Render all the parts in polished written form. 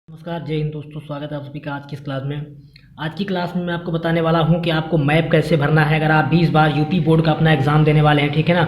नमस्कार, जय हिंद दोस्तों। स्वागत है आप सभी का आज की इस क्लास में। आज की क्लास में मैं आपको बताने वाला हूं कि आपको मैप कैसे भरना है अगर आप भी इस बार यूपी बोर्ड का अपना एग्ज़ाम देने वाले हैं, ठीक है ना।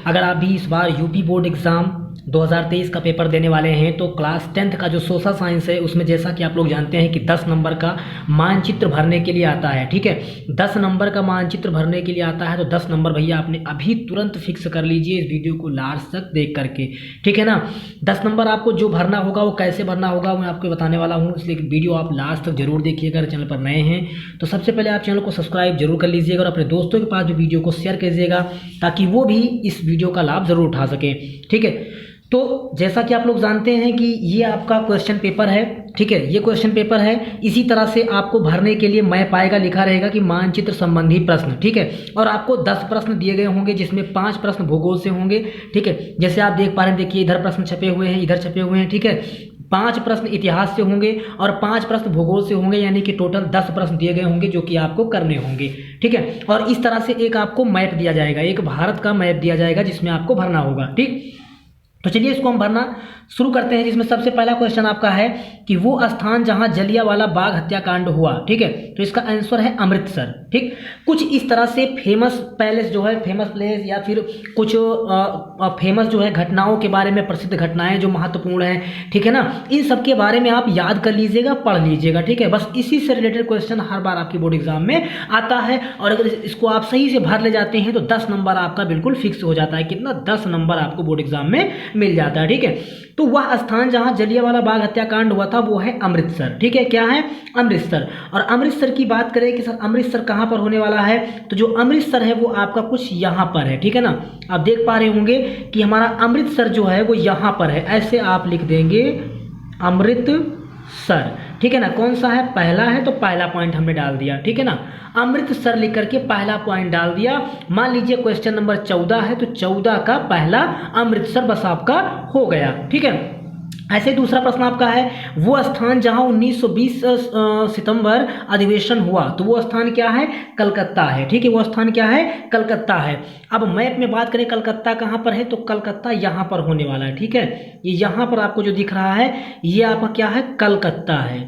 अगर आप भी इस बार यूपी बोर्ड एग्ज़ाम 2023 का पेपर देने वाले हैं तो क्लास 10th का जो सोशल साइंस है उसमें जैसा कि आप लोग जानते हैं कि 10 नंबर का मानचित्र भरने के लिए आता है, ठीक है। 10 नंबर का मानचित्र भरने के लिए आता है तो 10 नंबर भैया आपने अभी तुरंत फिक्स कर लीजिए इस वीडियो को लास्ट तक देख करके, ठीक है ना। 10 नंबर आपको जो भरना होगा वो कैसे भरना होगा मैं आपको बताने वाला हूँ, इसलिए वीडियो आप लास्ट तक जरूर देखिएगा। अगर चैनल पर नए हैं तो सबसे पहले आप चैनल को सब्सक्राइब जरूर कर लीजिएगा और अपने दोस्तों के पास भी वीडियो को शेयर कीजिएगा ताकि वो भी इस वीडियो का लाभ जरूर उठा सकें, ठीक है। तो जैसा कि आप लोग जानते हैं कि ये आपका क्वेश्चन पेपर है, ठीक है। ये क्वेश्चन पेपर है, इसी तरह से आपको भरने के लिए मैप आएगा, लिखा रहेगा कि मानचित्र संबंधी प्रश्न, ठीक है। और आपको 10 प्रश्न दिए गए होंगे जिसमें 5 प्रश्न भूगोल से होंगे, ठीक है। जैसे आप देख पा रहे हैं, देखिए इधर प्रश्न छपे हुए हैं, इधर छपे हुए हैं, ठीक है। 5 प्रश्न इतिहास से होंगे और 5 प्रश्न भूगोल से होंगे, यानी कि टोटल 10 प्रश्न दिए गए होंगे जो कि आपको करने होंगे, ठीक है। और इस तरह से एक आपको मैप दिया जाएगा, एक भारत का मैप दिया जाएगा जिसमें आपको भरना होगा, ठीक। तो चलिए इसको हम भरना शुरू करते हैं, जिसमें सबसे पहला क्वेश्चन आपका है कि वो स्थान जहां जलियांवाला बाग हत्याकांड हुआ, ठीक है। तो इसका आंसर है अमृतसर, ठीक। कुछ इस तरह से फेमस पैलेस जो है, फेमस प्लेस या फिर कुछ फेमस जो है घटनाओं के बारे में, प्रसिद्ध घटनाएं जो महत्वपूर्ण हैं, ठीक है ना, इन सब के बारे में आप याद कर लीजिएगा, पढ़ लीजिएगा, ठीक है। बस इसी से रिलेटेड क्वेश्चन हर बार आपकी बोर्ड एग्जाम में आता है और अगर इसको आप सही से भर ले जाते हैं तो 10 नंबर आपका बिल्कुल फिक्स हो जाता है। कितना? 10 नंबर आपको बोर्ड एग्जाम में मिल जाता है, ठीक है। तो वह स्थान जहां जलियांवाला बाग हत्याकांड हुआ था वो है अमृतसर, ठीक है। क्या है? अमृतसर। और अमृतसर की बात करें कि सर अमृतसर कहां पर होने वाला है, तो जो अमृतसर है वो आपका कुछ यहां पर है, ठीक है ना। आप देख पा रहे होंगे कि हमारा अमृतसर जो है वो यहां पर है, ऐसे आप लिख देंगे अमृतसर, ठीक है ना। कौन सा है? पहला है, तो पहला पॉइंट हमने डाल दिया, ठीक है ना। अमृतसर लिख करके पहला पॉइंट डाल दिया। मान लीजिए क्वेश्चन नंबर 14 है तो 14 का पहला अमृतसर बस आपका हो गया, ठीक है। ऐसे दूसरा प्रश्न आपका है वो स्थान जहां 1920 सितंबर अधिवेशन हुआ, तो वो स्थान क्या है? कलकत्ता है, ठीक है। वो स्थान क्या है? कलकत्ता है। अब मैप में बात करें कलकत्ता कहां पर है, तो कलकत्ता यहां पर होने वाला है, ठीक है। ये यहां पर आपको जो दिख रहा है ये आपका क्या है? कलकत्ता है,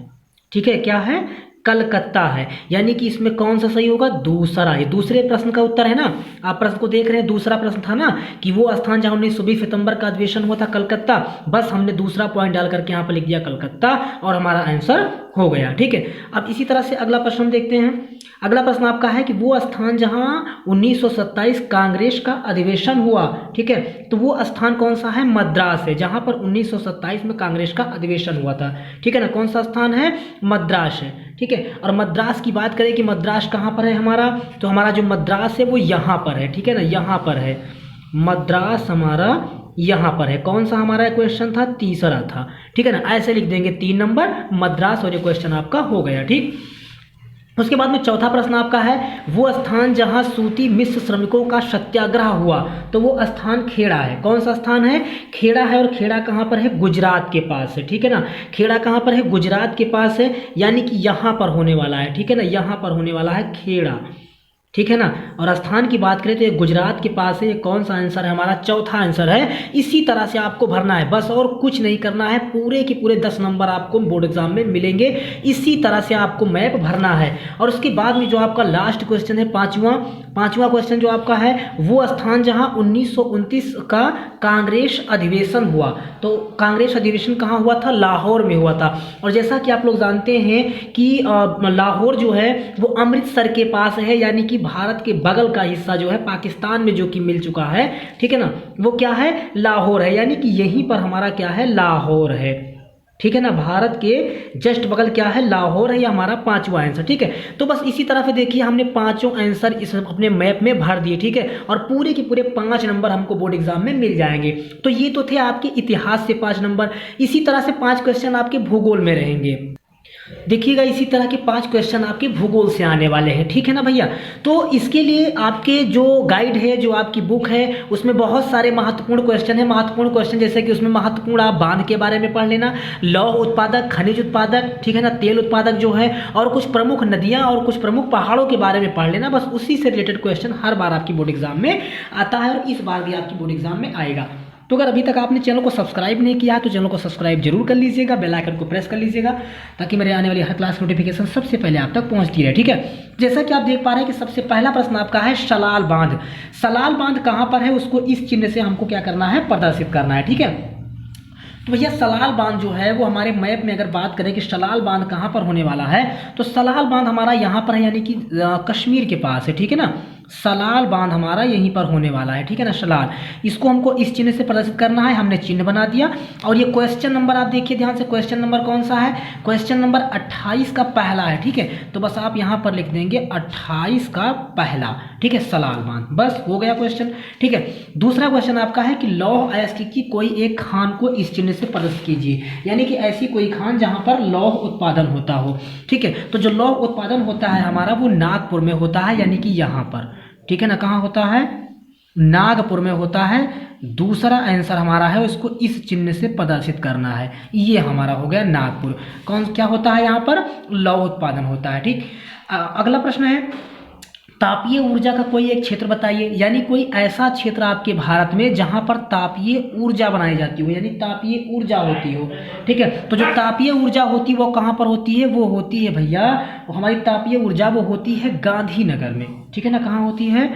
ठीक है। क्या है? कलकत्ता है, यानी कि इसमें कौन सा सही होगा? दूसरा। ये दूसरे प्रश्न का उत्तर है ना। आप प्रश्न को देख रहे हैं, दूसरा प्रश्न था ना कि वो स्थान जहां 1920 सितंबर का अधिवेशन हुआ था कलकत्ता, बस हमने दूसरा पॉइंट डाल करके यहाँ पर लिख दिया कलकत्ता और हमारा आंसर हो गया, ठीक है। अब इसी तरह से अगला प्रश्न देखते हैं। अगला प्रश्न आपका है कि वो स्थान जहां 1927 कांग्रेस का अधिवेशन हुआ, ठीक है। तो वो स्थान कौन सा है? मद्रास है, जहां पर 1927 में कांग्रेस का अधिवेशन हुआ था, ठीक है ना। कौन सा स्थान है? मद्रास है, ठीक है। और मद्रास की बात करें कि मद्रास कहाँ पर है हमारा, तो हमारा जो मद्रास है वो यहाँ पर है, ठीक है ना। यहाँ पर है मद्रास, हमारा यहाँ पर है। कौन सा हमारा क्वेश्चन था? तीसरा था, ठीक है ना। ऐसे लिख देंगे 3 नंबर मद्रास और ये क्वेश्चन आपका हो गया, ठीक। उसके बाद में चौथा प्रश्न आपका है वो स्थान जहां सूती मिस्र श्रमिकों का सत्याग्रह हुआ, तो वो स्थान खेड़ा है। कौन सा स्थान है? खेड़ा है। और खेड़ा कहां पर है? गुजरात के पास है, ठीक है ना। खेड़ा कहां पर है? गुजरात के पास है, यानी कि यहां पर होने वाला है, ठीक है ना। यहां पर होने वाला है खेड़ा, ठीक है ना। और स्थान की बात करें तो ये गुजरात के पास है। ये कौन सा आंसर है हमारा? चौथा आंसर है। इसी तरह से आपको भरना है, बस और कुछ नहीं करना है। पूरे के पूरे 10 नंबर आपको बोर्ड एग्जाम में मिलेंगे। इसी तरह से आपको मैप भरना है। और उसके बाद में जो आपका लास्ट क्वेश्चन है, पांचवा क्वेश्चन जो आपका है वो स्थान जहां 1929 का कांग्रेस अधिवेशन हुआ, तो कांग्रेस अधिवेशन कहाँ हुआ था? लाहौर में हुआ था। और जैसा कि आप लोग जानते हैं कि लाहौर जो है वो अमृतसर के पास है, यानी कि भारत के बगल का हिस्सा जो है पाकिस्तान में जो कि मिल चुका है, ठीक है ना। वो क्या है? लाहौर है, यानी कि यहीं पर हमारा क्या है? लाहौर है, ठीक है ना। भारत के जस्ट बगल क्या है? लाहौर है। ये हमारा 5वां आंसर, ठीक है। तो बस इसी तरह से देखिए हमने 5 आंसर इस अपने मैप में भर दिए, ठीक है। और पूरे के पूरे 5 नंबर हमको बोर्ड एग्जाम में मिल जाएंगे। तो ये तो थे आपके इतिहास से 5 नंबर। इसी तरह से 5 क्वेश्चन आपके भूगोल में रहेंगे। देखिएगा इसी तरह के 5 क्वेश्चन आपके भूगोल से आने वाले हैं, ठीक है ना भैया। तो इसके लिए आपके जो गाइड है, जो आपकी बुक है, उसमें बहुत सारे महत्वपूर्ण क्वेश्चन है। महत्वपूर्ण क्वेश्चन जैसे कि उसमें महत्वपूर्ण आप बांध के बारे में पढ़ लेना, लौह उत्पादक, खनिज उत्पादक, ठीक है ना, तेल उत्पादक जो है, और कुछ प्रमुख नदियां और कुछ प्रमुख पहाड़ों के बारे में पढ़ लेना। बस उसी से रिलेटेड क्वेश्चन हर बार आपकी बोर्ड एग्जाम में आता है और इस बार भी आपकी बोर्ड एग्जाम में आएगा। तो अगर अभी तक आपने चैनल को सब्सक्राइब नहीं किया तो चैनल को सब्सक्राइब जरूर कर लीजिएगा, बेल आइकन को प्रेस कर लीजिएगा ताकि मेरे आने वाली हर क्लास नोटिफिकेशन सबसे पहले आप तक पहुंचती रहे। ठीक है, जैसा कि आप देख पा रहे हैं कि सबसे पहला प्रश्न आपका है सलाल बांध। सलाल बांध कहाँ पर है, उसको इस चिन्ह से हमको क्या करना है, प्रदर्शित करना है। ठीक है, तो भैया सलाल बांध जो है वो हमारे मैप में अगर बात करें कि सलाल बांध कहाँ पर होने वाला है, तो सलाल बांध हमारा यहाँ पर है, यानी कि कश्मीर के पास है। ठीक है ना, सलाल बांध हमारा यहीं पर होने वाला है। ठीक है ना, सलाल, इसको हमको इस चिन्ह से प्रदर्शित करना है, हमने चिन्ह बना दिया। और ये क्वेश्चन नंबर आप देखिए ध्यान से, क्वेश्चन नंबर कौन सा है, क्वेश्चन नंबर 28 का पहला है। ठीक है, तो बस आप यहाँ पर लिख देंगे 28 का पहला। ठीक है, सलाल बांध, बस हो गया क्वेश्चन। ठीक है, दूसरा क्वेश्चन आपका है कि लौह अयस्क की कोई एक खान को इस चिन्ह से प्रदर्शित कीजिए, यानी कि ऐसी कोई खान जहाँ पर लौह उत्पादन होता हो। ठीक है, तो जो लौह उत्पादन होता है हमारा वो नागपुर में होता है, यानी कि यहाँ पर। ठीक है ना, कहाँ होता है, नागपुर में होता है। दूसरा आंसर हमारा है उसको इस चिन्ह से प्रदर्शित करना है, ये हमारा हो गया नागपुर। कौन क्या होता है यहाँ पर, लौह उत्पादन होता है। ठीक, अगला प्रश्न है तापीय ऊर्जा का कोई एक क्षेत्र बताइए, यानी कोई ऐसा क्षेत्र आपके भारत में जहां पर तापीय ऊर्जा बनाई जाती हो, यानी तापीय ऊर्जा होती हो। ठीक है, तो जो तापीय ऊर्जा होती है वो कहां पर होती है, वो होती है भैया, हमारी तापीय ऊर्जा वो होती है गांधीनगर में। ठीक है ना, कहाँ होती है,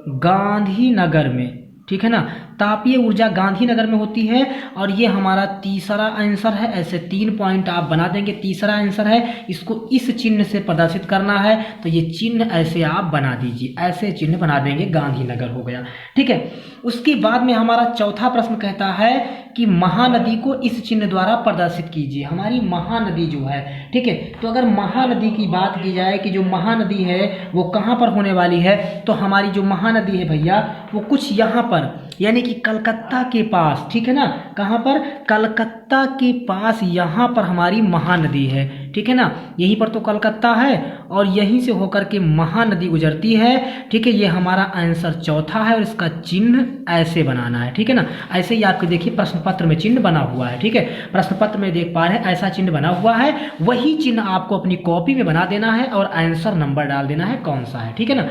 गांधीनगर में। ठीक है ना, तापीय ऊर्जा गांधीनगर में होती है। और ये हमारा तीसरा आंसर है, ऐसे 3 पॉइंट आप बना देंगे। तीसरा आंसर है, इसको इस चिन्ह से प्रदर्शित करना है, तो ये चिन्ह ऐसे आप बना दीजिए, ऐसे चिन्ह बना देंगे, गांधीनगर हो गया। ठीक है, उसके बाद में हमारा चौथा प्रश्न कहता है कि महानदी को इस चिन्ह द्वारा प्रदर्शित कीजिए, हमारी महानदी जो है। ठीक है, तो अगर महानदी की बात की जाए कि जो महानदी है वो कहाँ पर होने वाली है, तो हमारी जो महानदी है भैया वो कुछ यहाँ पर, यानी कि कलकत्ता के पास। ठीक है ना, कहाँ पर, कलकत्ता के पास यहाँ पर हमारी महानदी है। ठीक है ना, यहीं पर तो कलकत्ता है और यहीं से होकर के महानदी गुजरती है। ठीक है, ये हमारा आंसर चौथा है और इसका चिन्ह ऐसे बनाना है। ठीक है ना, ऐसे ही आपके देखिए प्रश्न पत्र में चिन्ह बना हुआ है। ठीक है, प्रश्न पत्र में देख पा रहे हैं ऐसा चिन्ह बना हुआ है, वही चिन्ह आपको अपनी कॉपी में बना देना है और आंसर नंबर डाल देना है कौन सा है। ठीक है ना,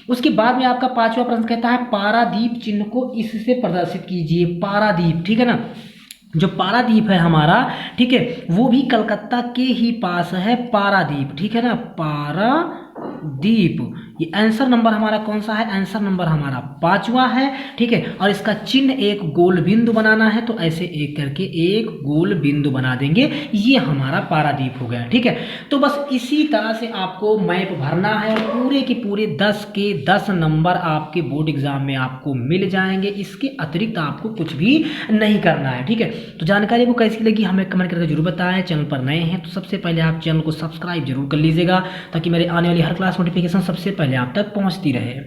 उसके बाद में आपका पांचवा प्रश्न कहता है पारादीप चिन्ह को इससे प्रदर्शित कीजिए, पारादीप। ठीक है ना, जो पारादीप है हमारा, ठीक है, वो भी कलकत्ता के ही पास है, पारादीप। ठीक है ना, पारादीप, ये आंसर नंबर हमारा कौन सा है, आंसर नंबर हमारा 5वां है। ठीक है, और इसका चिन्ह एक गोल बिंदु बनाना है, तो ऐसे एक करके एक गोल बिंदु बना देंगे, ये हमारा पारादीप हो गया। ठीक है, तो बस इसी तरह से आपको मैप भरना है और पूरे के पूरे 10 के 10 नंबर आपके बोर्ड एग्जाम में आपको मिल जाएंगे। इसके अतिरिक्त आपको कुछ भी नहीं करना है। ठीक है, तो जानकारी को कैसी लगी हमें कमेंट करके जरूर बताएं। चैनल पर नए हैं तो सबसे पहले आप चैनल को सब्सक्राइब जरूर कर लीजिएगा ताकि मेरे आने वाली हर क्लास नोटिफिकेशन सबसे पहले आप तक पहुंचती रहे।